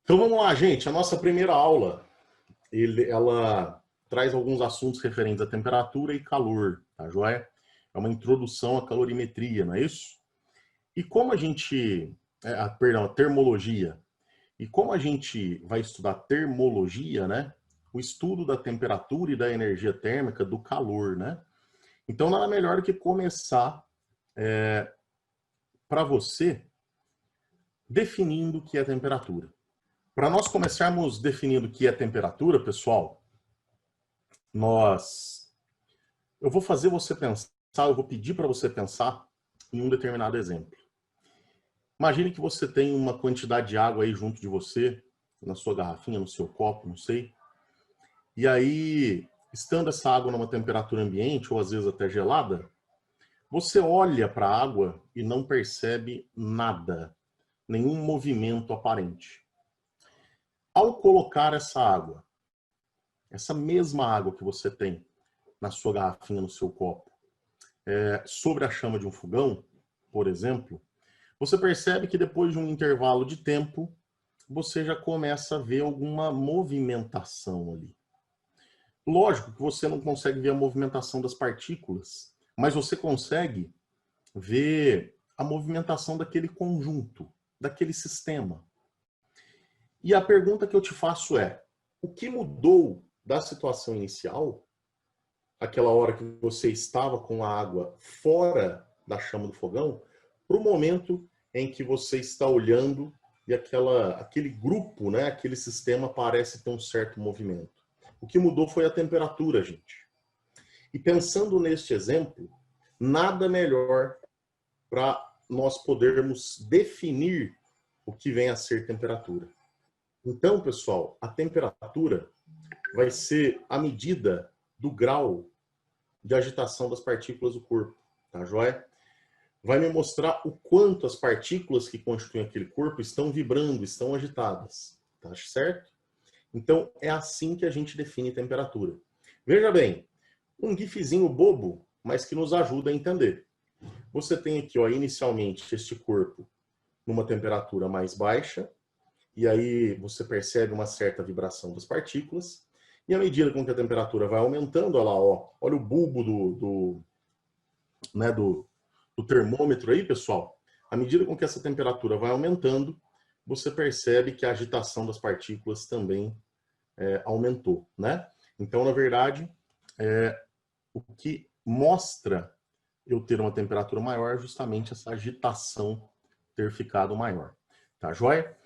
Então vamos lá, gente. A nossa primeira aula, ela traz alguns assuntos referentes à temperatura e calor, tá joia? É uma introdução à calorimetria, não é isso? E como a gente... perdão, a termologia. E como a gente vai estudar termologia, né? O estudo da temperatura e da energia térmica do calor, né? Então nada melhor do que começar para você definindo o que é temperatura. Para nós começarmos definindo o que é temperatura, pessoal, eu vou fazer você pensar, eu vou pedir para você pensar em um determinado exemplo. Imagine que você tem uma quantidade de água aí junto de você, na sua garrafinha, no seu copo, não sei. E aí, estando essa água numa temperatura ambiente, ou às vezes até gelada, você olha para a água e não percebe nada, nenhum movimento aparente. Ao colocar essa mesma água que você tem na sua garrafinha, no seu copo, sobre a chama de um fogão, por exemplo, você percebe que depois de um intervalo de tempo, você já começa a ver alguma movimentação ali. Lógico que você não consegue ver a movimentação das partículas, mas você consegue ver a movimentação daquele conjunto, daquele sistema. E a pergunta que eu te faço é, o que mudou da situação inicial, aquela hora que você estava com a água fora da chama do fogão, para o momento em que você está olhando e aquele grupo, né, aquele sistema parece ter um certo movimento? O que mudou foi a temperatura, gente. E pensando neste exemplo, nada melhor para nós podermos definir o que vem a ser temperatura. Então, pessoal, a temperatura vai ser a medida do grau de agitação das partículas do corpo, tá joia? Vai me mostrar o quanto as partículas que constituem aquele corpo estão vibrando, estão agitadas, tá certo? Então, é assim que a gente define temperatura. Veja bem, um gifzinho bobo, mas que nos ajuda a entender. Você tem aqui, ó, inicialmente, este corpo numa temperatura mais baixa, e aí você percebe uma certa vibração das partículas, e à medida com que a temperatura vai aumentando, olha lá, ó, olha o bulbo do termômetro aí, pessoal. À medida com que essa temperatura vai aumentando, você percebe que a agitação das partículas também aumentou, né? Então, na verdade, o que mostra eu ter uma temperatura maior é justamente essa agitação ter ficado maior. Tá joia?